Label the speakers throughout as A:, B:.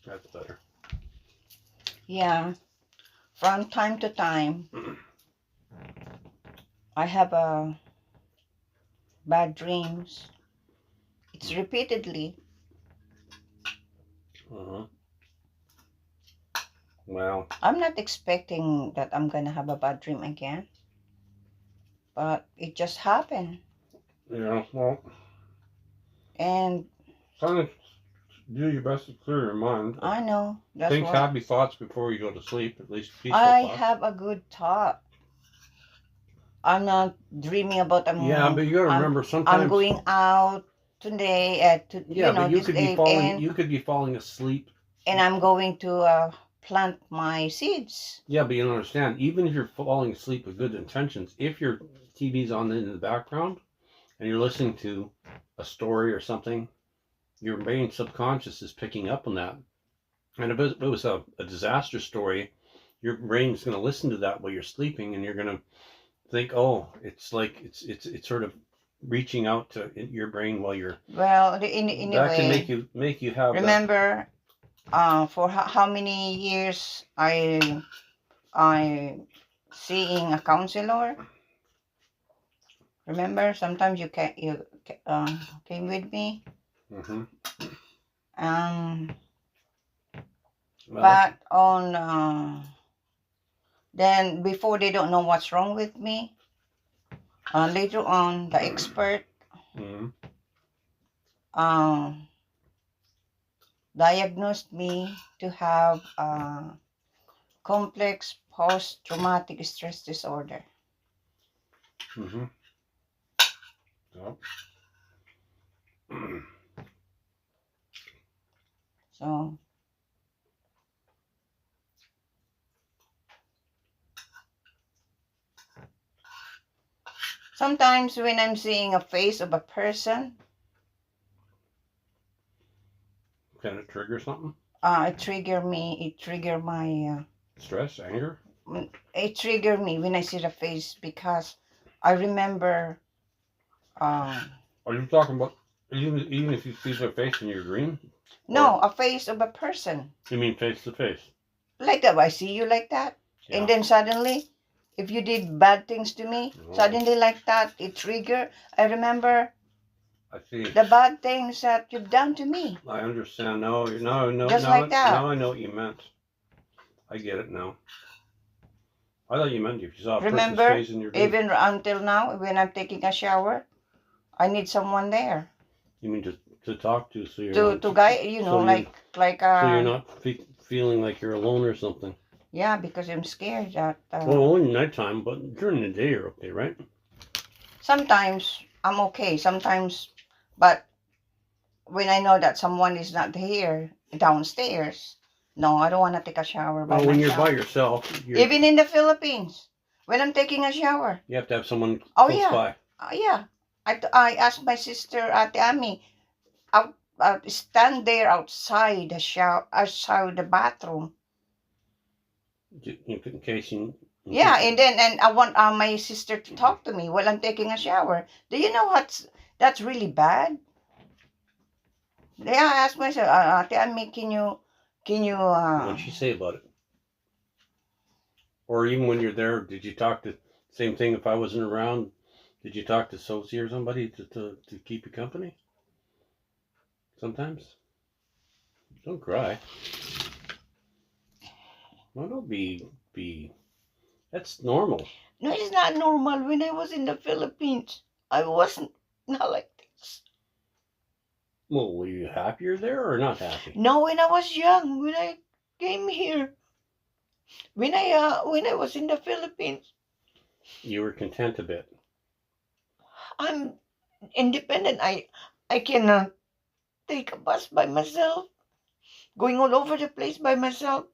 A: That's better.
B: Yeah. From time to time, I have bad dreams. It's repeatedly.
A: Uh-huh. Well,
B: I'm not expecting that I'm gonna have a bad dream again, but it just happened.
A: yeah, well,
B: And
A: kind of do your best to clear your mind.
B: I know that's
A: Think
B: what
A: happy thoughts before you go to sleep, at least peaceful
B: I
A: thoughts.
B: have a good thought. I'm not dreaming about
A: Yeah, but you got to remember
B: I'm
A: sometimes.
B: going out today
A: Yeah, but you
B: this
A: could be
B: day,
A: falling.
B: and
A: You could be falling asleep.
B: I'm going to plant my seeds.
A: Yeah, but you don't understand. Even if you're falling asleep with good intentions, if your TV's on in the background and you're listening to a story or something, your brain subconscious is picking up on that. And if it was a disaster story, your brain's going to listen to that while you're sleeping, and you're going to think, oh, it's like it's sort of reaching out to your brain while you're.
B: Well,
A: That can make you have.
B: Remember, for how many years I seeing a counselor. Remember, sometimes you came with me.
A: Mm-hmm.
B: Um,
A: Well,
B: but then before they don't know what's wrong with me. Later on, the expert
A: mm-hmm.
B: diagnosed me to have complex post-traumatic stress disorder.
A: Mm-hmm. Yep.
B: So sometimes when I'm seeing a face of a person,
A: Can it trigger something?
B: it trigger me. It trigger my.
A: Stress, anger.
B: It trigger me when I see the face because I remember.
A: Are you talking about even if you see their face in your dream?
B: No, a face of a person.
A: You mean face to face?
B: Like that, I see you like that,
A: Yeah.
B: and then suddenly, if you did bad things to me, suddenly like that, it trigger. I remember.
A: I see.
B: The bad things that you've done to me.
A: I understand. No,
B: Just like that.
A: Now I know what you meant. I get it now. I thought you meant if you saw a person's face in your dream.
B: Even until now, when I'm taking a shower, I need someone there.
A: You mean to talk to, so you're
B: to guide,
A: so you're not feeling like you're alone or something.
B: Yeah, because I'm scared that.
A: Well, only nighttime, but during the day you're okay, right?
B: Sometimes I'm okay. Sometimes, but when I know that someone is not here downstairs, no, I don't want to take a shower by myself.
A: When you're by yourself,
B: even in the Philippines, when I'm taking a shower,
A: you have to have someone close by.
B: Yeah. I asked my sister, Ate Ami, stand there outside the shower, outside the bathroom.
A: In case you.
B: Yeah, and I want my sister to talk to me while I'm taking a shower. Do you know that's really bad? Yeah, I asked myself, Ate Ami, can you?
A: What'd she say about it? Or even when you're there, did you talk to? Same thing. If I wasn't around, did you talk to Sophie or somebody to keep you company? Sometimes. Don't cry. No, don't be. That's normal.
B: No, it's not normal. When I was in the Philippines, I wasn't not like this.
A: Well, were you happier there or not happy?
B: No, when I was young, when I came here, when I was in the Philippines,
A: you were content a bit.
B: I'm independent. I can take a bus by myself, going all over the place by myself.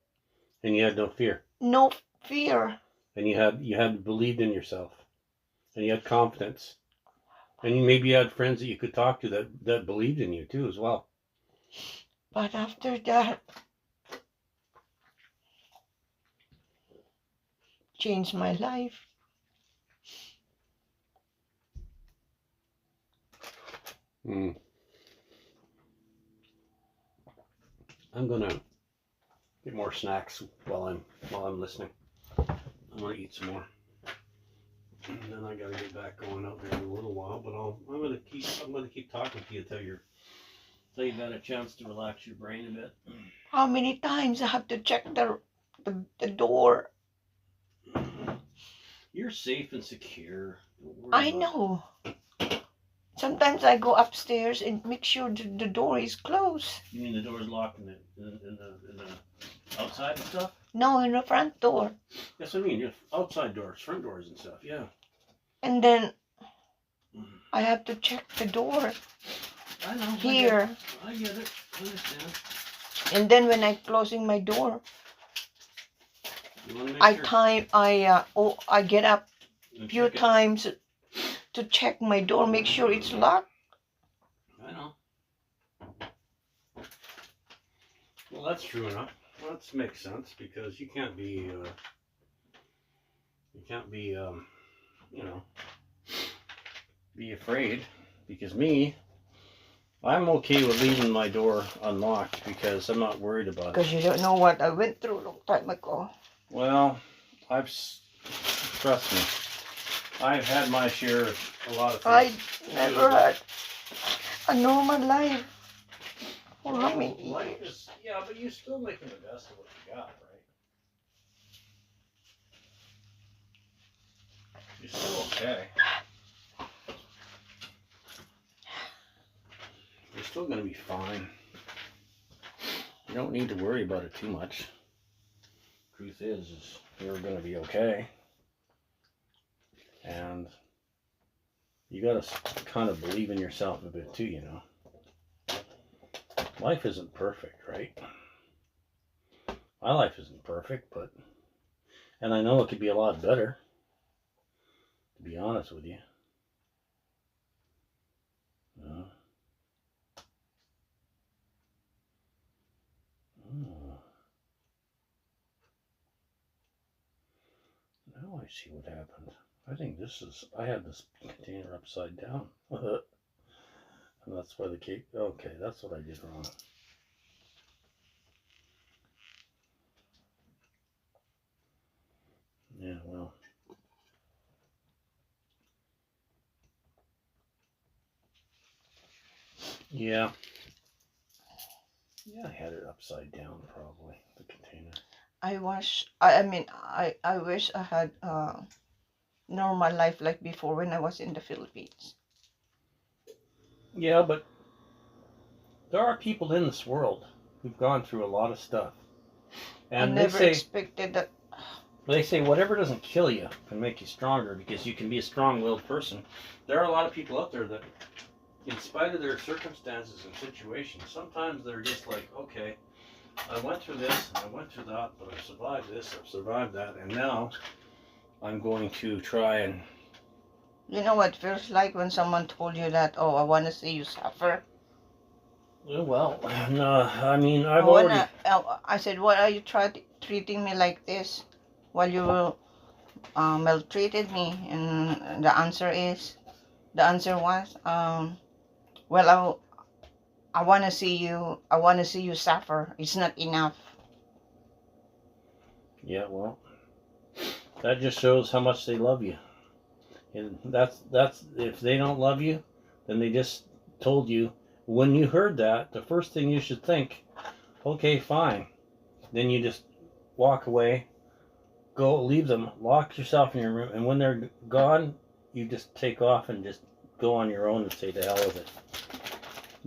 A: And you had no fear.
B: No fear.
A: And you had believed in yourself, and you had confidence, and maybe you had friends that you could talk to that believed in you too as well.
B: But after that, changed my life.
A: I'm gonna Get more snacks while I'm listening. I'm gonna eat some more. And then I gotta get back going out there in a little while, but I'm gonna keep talking to you till you've had a chance to relax your brain a bit.
B: How many times I have to check the door?
A: You're safe and secure.
B: I know. Sometimes I go upstairs and make sure the door is closed.
A: You mean the door's locked in the outside and stuff?
B: No, in the front door.
A: That's what I mean. Outside doors, front doors and stuff. Yeah.
B: And then I have to check the door.
A: I know.
B: Here.
A: I get it. I understand.
B: And then when I'm closing my door, I get up a few times to check my door, make sure it's locked.
A: I know. Well, that's true enough. Well, that makes sense because you can't be be afraid. Because I'm okay with leaving my door unlocked because I'm not worried about it.
B: Because you don't know what I went through a long time ago.
A: Well, trust me, I've had my share of a lot of things.
B: I never had a normal life. For
A: Well,
B: how many
A: life
B: years?
A: is, yeah, but you're still making the best of what you got, right? You're still okay. You're still going to be fine. You don't need to worry about it too much. Truth is you're going to be okay. And you got to kind of believe in yourself a bit too, you know. Life isn't perfect, right? My life isn't perfect, and I know it could be a lot better, to be honest with you. Now I see what happened. I think I had this container upside down. And that's why the cake, okay, that's what I did wrong. Yeah, well. Yeah. Yeah, I had it upside down probably, the container.
B: I wish I had a normal life like before when I was in the Philippines.
A: Yeah, but there are people in this world who've gone through a lot of stuff. And
B: I never expected that.
A: They say whatever doesn't kill you can make you stronger because you can be a strong-willed person. There are a lot of people out there that, in spite of their circumstances and situations, sometimes they're just like, okay, I went through this, and I went through that, but I've survived this, I've survived that, and now I'm going to try and...
B: You know what it feels like when someone told you that, oh, I want to see you suffer?
A: Well, no, I mean,
B: I said, why are you treating me like this while you maltreated me? And the answer was, well, I want to see you suffer. It's not enough.
A: Yeah, well, that just shows how much they love you. And that's if they don't love you, then they just told you. When you heard that, the first thing you should think, okay, fine. Then you just walk away, go leave them, lock yourself in your room, and when they're gone, you just take off and just go on your own and say to hell with it.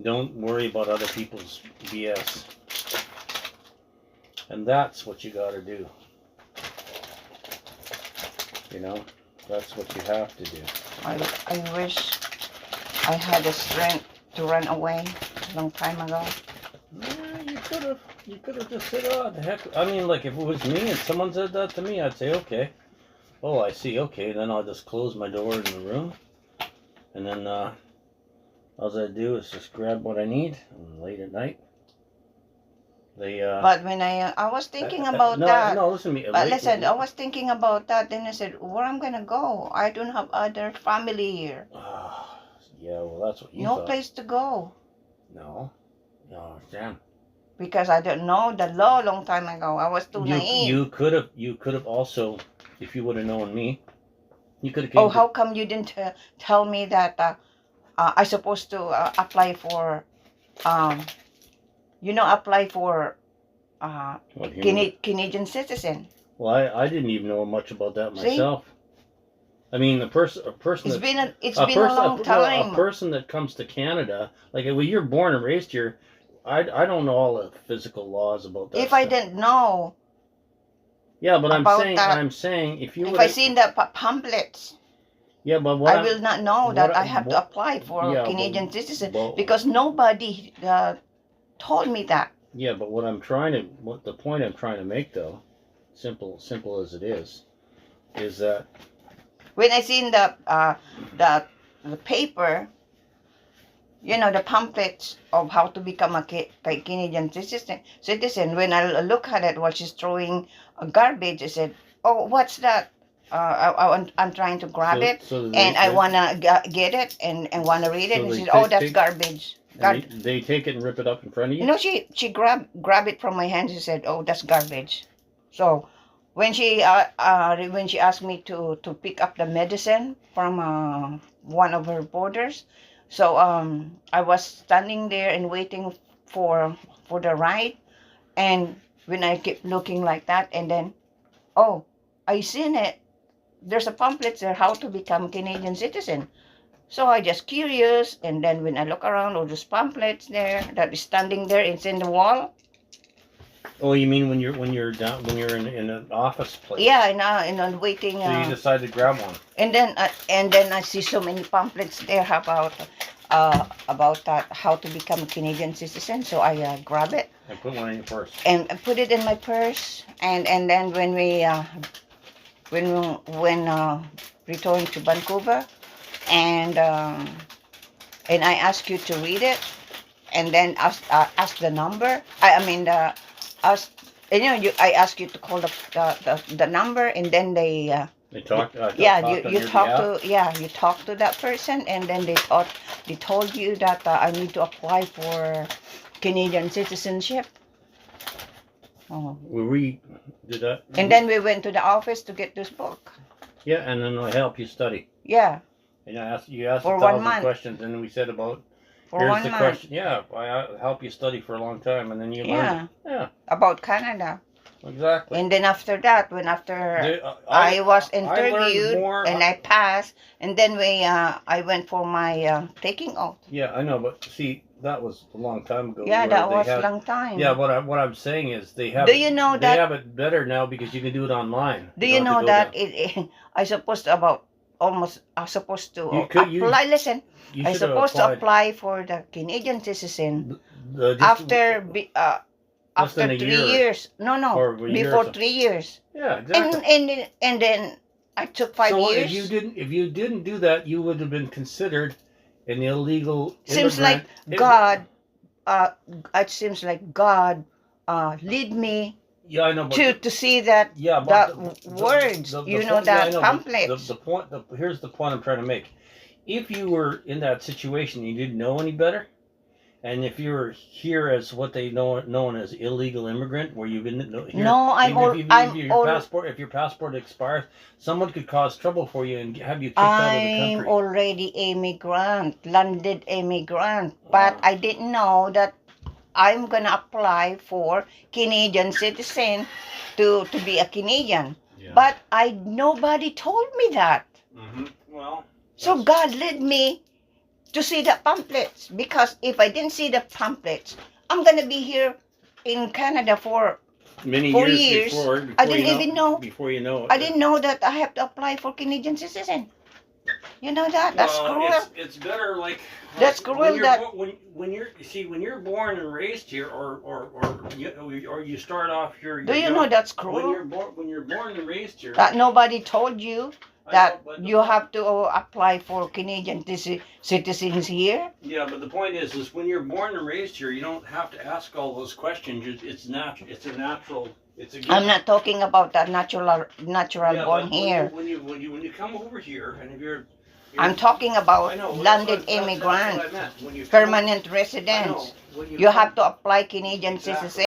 A: Don't worry about other people's BS. And that's what you gotta do. You know, that's what you have to do.
B: I wish I had the strength to run away a long time ago.
A: Yeah, you could have just said, oh, the heck. I mean, like, if it was me and someone said that to me, I'd say, okay. Oh, I see, okay. Then I'll just close my door in the room. And then all I do is just grab what I need late at night.
B: But when I was thinking about that.
A: No, listen to me.
B: But listen, I was thinking about that. Then I said, where I'm going to go? I don't have other family here.
A: Yeah, well, that's what you
B: No
A: thought.
B: place to go.
A: No, Sam.
B: because I don't know the law long time ago. I was too naive.
A: You could have also, if you would have known me, you could have.
B: Oh, how come you didn't tell me that I supposed to apply for, apply for Canadian citizen?
A: Well, I didn't even know much about that
B: See?
A: myself. I mean, a person.
B: It's been a long time.
A: A person that comes to Canada, like well, you're born and raised here. I don't know all the physical laws about that.
B: If I didn't know.
A: Yeah, but I'm saying if you.
B: If I seen the pamphlets.
A: Yeah, but
B: I will not know that I have to apply for Canadian citizen because nobody told me that.
A: Yeah, but the point I'm trying to make though, simple as it is that
B: when I seen the paper, the pamphlets of how to become a Canadian citizen, when I look at it while she's throwing garbage, I said, "Oh, what's that?" I'm trying to grab it, and I wanna get it and wanna read it. And she said, "Oh, that's garbage."
A: They take it and rip it up in front of you.
B: She grab it from my hand. She said, "Oh, that's garbage." So when she asked me to pick up the medicine from one of her borders, so I was standing there and waiting for the ride, and when I kept looking like that, and then, oh, I seen it. There's a pamphlet there, how to become Canadian citizen. So I just curious, and then when I look around, all those pamphlets there that is standing there, it's in the wall.
A: Oh, you mean when you're in an office place?
B: Yeah, in waiting.
A: So you decide to grab one.
B: And then I see so many pamphlets there about that how to become a Canadian citizen. So I grab it.
A: And put one in your purse.
B: And put it in my purse, and then when we return to Vancouver, and I ask you to read it, and then ask the number. I ask you to call the number, and then they
A: talk.
B: You talk to that person, and then they told you that I need to apply for Canadian citizenship. Oh.
A: We did that.
B: And then we went to the office to get this book.
A: Yeah, and then I help you study.
B: Yeah.
A: And you asked
B: for
A: 1,000 questions, and we said about
B: for
A: here's the question. Yeah, I help you study for a long time, and then you learn. Yeah.
B: About Canada.
A: Exactly.
B: And then after that, I was interviewed and I passed, and then I went for my taking oath.
A: Yeah, I know, but see, that was a long time ago.
B: Yeah, that was a long time.
A: Yeah, what I'm saying is they have.
B: Do you know
A: they have it better now because you can do it online.
B: Do you know that I supposed to apply. Listen, I supposed to apply for the Canadian citizen after 3 years. No, before 3 years.
A: Yeah, exactly.
B: And then I took 5 years.
A: So if you didn't do that, you would have been considered an illegal immigrant.
B: Seems like God. It seems like God lead me.
A: Yeah, I know.
B: But to see that. Yeah, but words. Pamphlet.
A: Here's the point I'm trying to make. If you were in that situation, you didn't know any better. And if you were here as what they known as illegal immigrant, where you've been here, if your passport expires, someone could cause trouble for you and have you kicked out of the country.
B: I'm already immigrant, landed immigrant, but I didn't know that I'm gonna apply for Canadian citizen to be a Canadian. Yeah. But nobody told me that.
A: Mm-hmm. Well.
B: So God led me to see the pamphlets, because if I didn't see the pamphlets, I'm gonna be here in Canada for
A: many
B: 4 years.
A: Before
B: I didn't even know.
A: Before you know it.
B: I didn't know that I have to apply for Canadian citizen. You know that? That's cruel.
A: It's better
B: that's cruel.
A: When you're born and raised here, or you start off here.
B: Do you know that's cruel?
A: When you're born and raised here.
B: That nobody told you that you have to apply for Canadian citizens here.
A: Yeah, but the point is when you're born and raised here, you don't have to ask all those questions. It's natural. It's a natural.
B: I'm not talking about that natural born here.
A: When you come over here, and if you're
B: I'm talking about landed immigrant, permanent residents. You have to apply Canadian citizen.